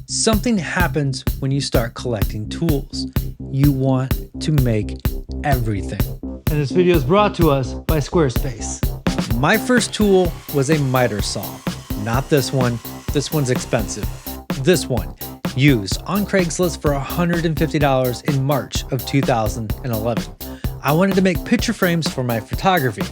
Something happens when you start collecting tools. You want to make everything. And this video is brought to us by Squarespace. My first tool was a miter saw. Not this one. This one's expensive. This one, used on Craigslist for $150 in March of 2011. I wanted to make picture frames for my photography.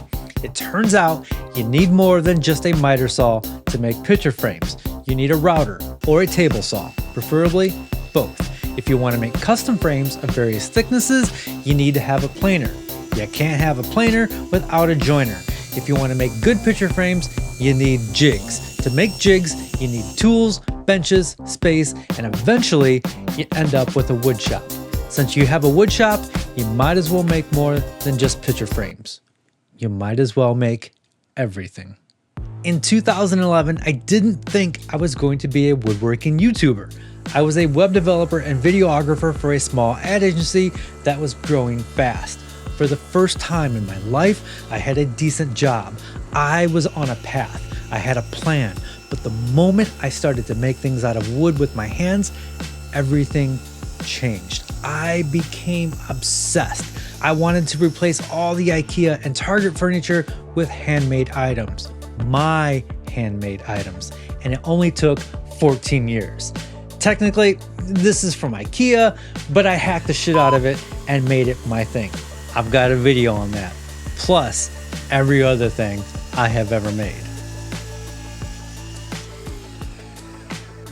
It turns out you need more than just a miter saw to make picture frames. You need a router or a table saw, preferably both. If you want to make custom frames of various thicknesses, you need to have a planer. You can't have a planer without a joiner. If you want to make good picture frames, you need jigs. To make jigs, you need tools, benches, space, and eventually you end up with a wood shop. Since you have a wood shop, you might as well make more than just picture frames. You might as well make everything. In 2011, I didn't think I was going to be a woodworking YouTuber. I was a web developer and videographer for a small ad agency that was growing fast. For the first time in my life, I had a decent job. I was on a path. I had a plan. But the moment I started to make things out of wood with my hands, everything changed. I became obsessed. I wanted to replace all the IKEA and Target furniture with handmade items. My handmade items. And it only took 14 years. Technically, this is from IKEA, but I hacked the shit out of it and made it my thing. I've got a video on that. Plus, every other thing I have ever made.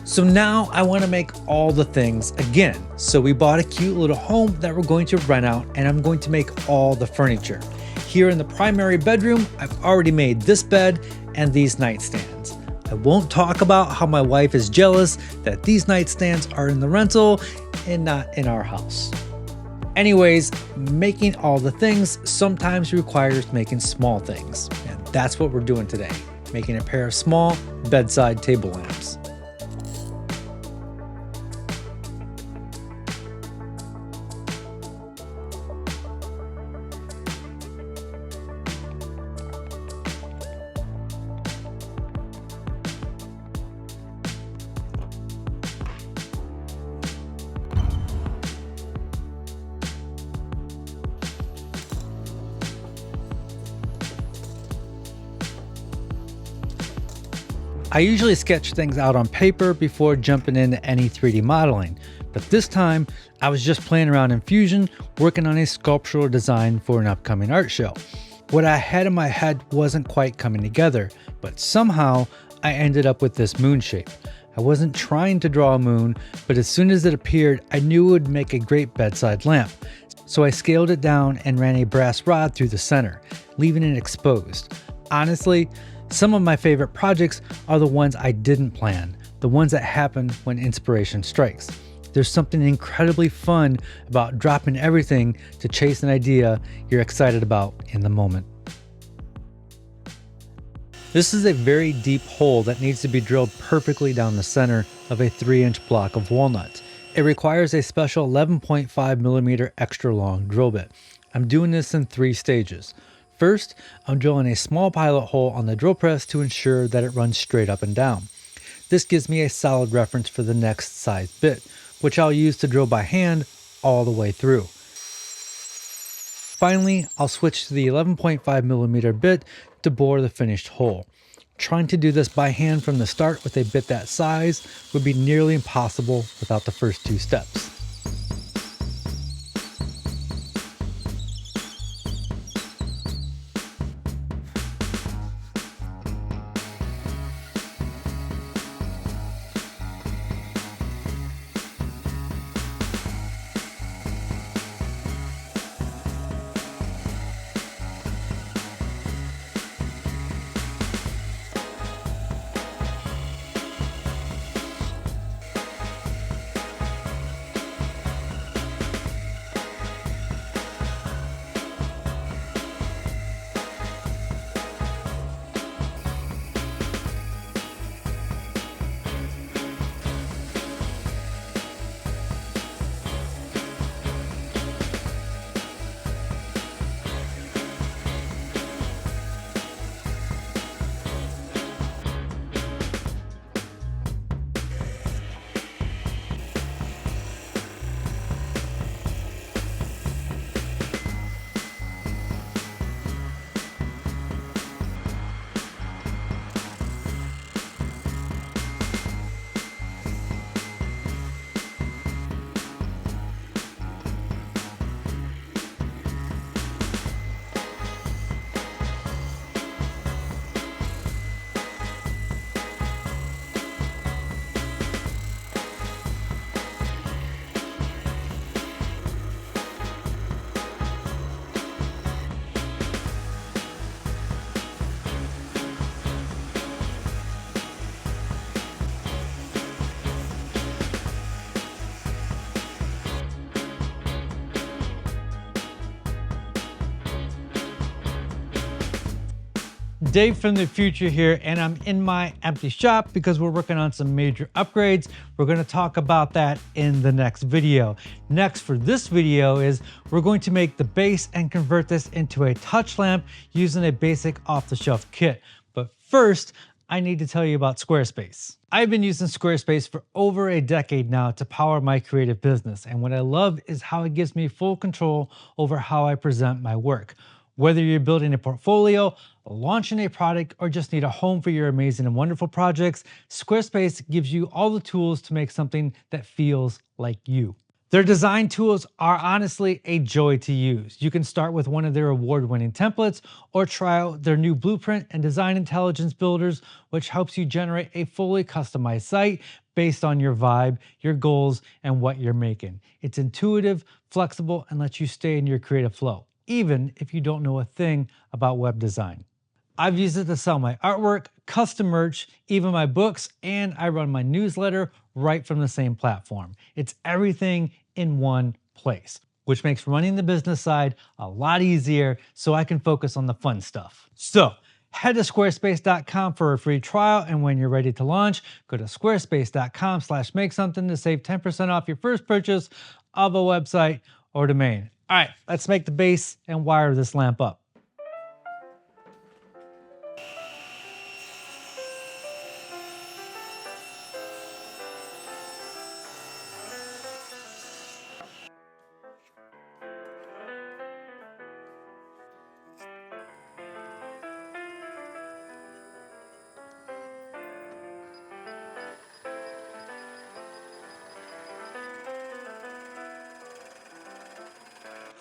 So now I want to make all the things again. So we bought a cute little home that we're going to rent out, and I'm going to make all the furniture. Here in the primary bedroom, I've already made this bed and these nightstands. I won't talk about how my wife is jealous that these nightstands are in the rental and not in our house. Anyways, making all the things sometimes requires making small things, and that's what we're doing today, making a pair of small bedside table lamps. I usually sketch things out on paper before jumping into any 3D modeling, but this time I was just playing around in Fusion, working on a sculptural design for an upcoming art show. What I had in my head wasn't quite coming together, but somehow I ended up with this moon shape. I wasn't trying to draw a moon, but as soon as it appeared, I knew it would make a great bedside lamp. So I scaled it down and ran a brass rod through the center, leaving it exposed. Honestly, some of my favorite projects are the ones I didn't plan, the ones that happen when inspiration strikes. There's something incredibly fun about dropping everything to chase an idea you're excited about in the moment. This is a very deep hole that needs to be drilled perfectly down the center of a 3-inch block of walnut. It requires a special 11.5mm extra long drill bit. I'm doing this in 3 stages. First, I'm drilling a small pilot hole on the drill press to ensure that it runs straight up and down. This gives me a solid reference for the next size bit, which I'll use to drill by hand all the way through. Finally, I'll switch to the 11.5mm bit to bore the finished hole. Trying to do this by hand from the start with a bit that size would be nearly impossible without the first 2 steps. Dave from the future here, and I'm in my empty shop because we're working on some major upgrades. We're going to talk about that in the next video. Next for this video is we're going to make the base and convert this into a touch lamp using a basic off-the-shelf kit. But first, I need to tell you about Squarespace. I've been using Squarespace for over a decade now to power my creative business, and what I love is how it gives me full control over how I present my work. Whether you're building a portfolio, launching a product, or just need a home for your amazing and wonderful projects, Squarespace gives you all the tools to make something that feels like you. Their design tools are honestly a joy to use. You can start with one of their award-winning templates or try out their new blueprint and design intelligence builders, which helps you generate a fully customized site based on your vibe, your goals, and what you're making. It's intuitive, flexible, and lets you stay in your creative flow, even if you don't know a thing about web design. I've used it to sell my artwork, custom merch, even my books, and I run my newsletter right from the same platform. It's everything in one place, which makes running the business side a lot easier so I can focus on the fun stuff. So head to squarespace.com for a free trial, and when you're ready to launch, go to squarespace.com/makesomething to save 10% off your first purchase of a website or domain. All right, let's make the base and wire this lamp up.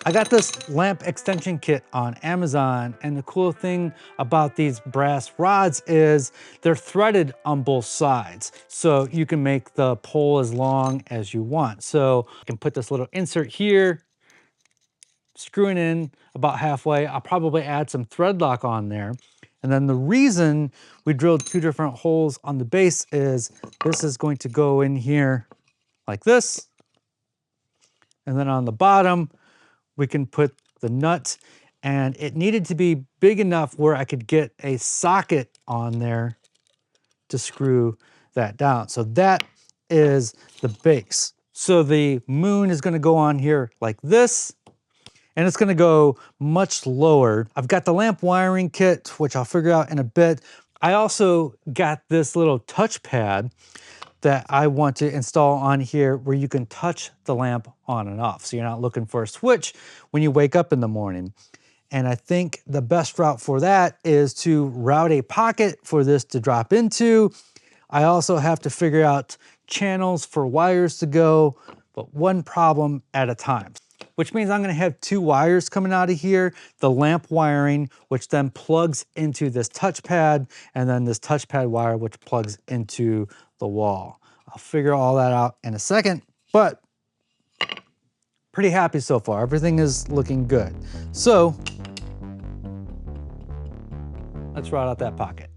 I got this lamp extension kit on Amazon, and the cool thing about these brass rods is they're threaded on both sides. So you can make the pole as long as you want. So you can put this little insert here, screw it in about halfway. I'll probably add some thread lock on there. And then the reason we drilled two different holes on the base is this is going to go in here like this. And then on the bottom, we can put the nut, and it needed to be big enough where I could get a socket on there to screw that down. So that is the base. So the moon is going to go on here like this, and it's going to go much lower. I've got the lamp wiring kit, which I'll figure out in a bit. I also got this little touch pad that I want to install on here where you can touch the lamp on and off. So you're not looking for a switch when you wake up in the morning. And I think the best route for that is to route a pocket for this to drop into. I also have to figure out channels for wires to go, but one problem at a time, which means I'm gonna have two wires coming out of here, the lamp wiring, which then plugs into this touchpad, and then this touchpad wire, which plugs into the wall. I'll figure all that out in a second, but pretty happy so far. Everything is looking good. So let's route out that pocket.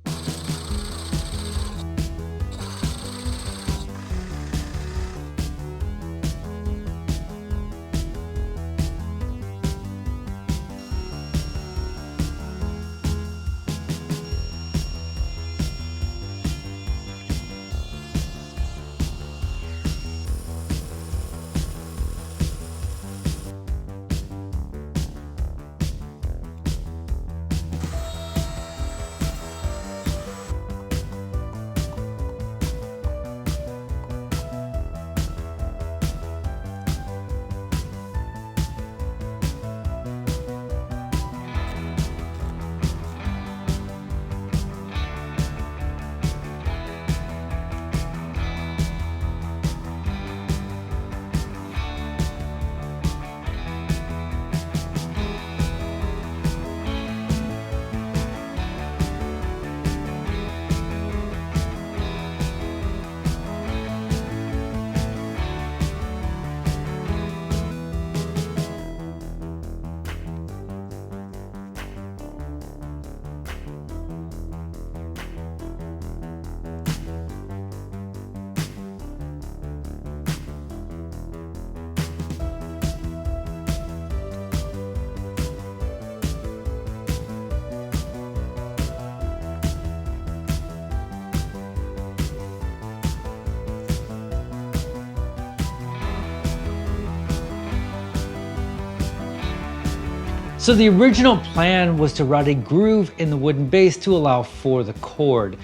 So the original plan was to route a groove in the wooden base to allow for the cord,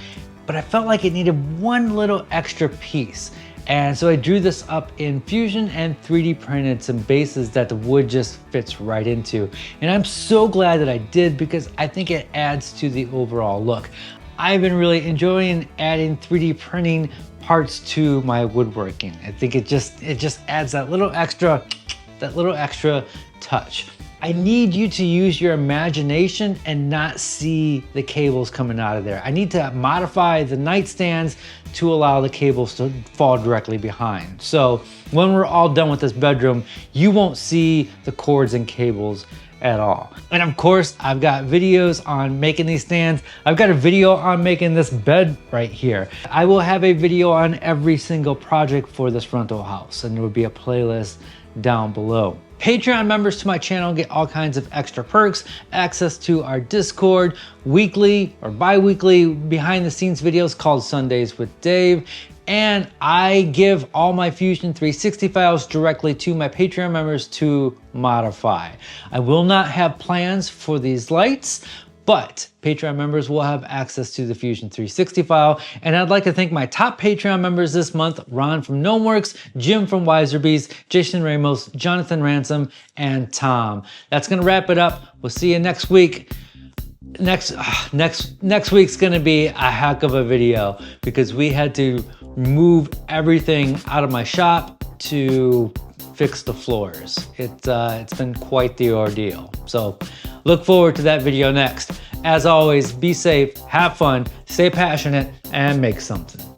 but I felt like it needed one little extra piece. And so I drew this up in Fusion and 3D printed some bases that the wood just fits right into. And I'm so glad that I did, because I think it adds to the overall look. I've been really enjoying adding 3D printing parts to my woodworking. I think it just adds that little extra touch. I need you to use your imagination and not see the cables coming out of there. I need to modify the nightstands to allow the cables to fall directly behind. So when we're all done with this bedroom, you won't see the cords and cables at all. And of course, I've got videos on making these stands. I've got a video on making this bed right here. I will have a video on every single project for this rental house, and there will be a playlist down below. Patreon members to my channel get all kinds of extra perks, access to our Discord, weekly or bi-weekly behind the scenes videos called Sundays with Dave, and I give all my Fusion 360 files directly to my Patreon members to modify. I will not have plans for these lights, but Patreon members will have access to the Fusion 360 file. And I'd like to thank my top Patreon members this month: Ron from Gnomeworks, Jim from Wiserbees, Jason Ramos, Jonathan Ransom, and Tom. That's gonna wrap it up. We'll see you next week. Next week's gonna be a heck of a video, because we had to move everything out of my shop to fix the floors. It's been quite the ordeal. So look forward to that video next. As always, be safe, have fun, stay passionate, and make something.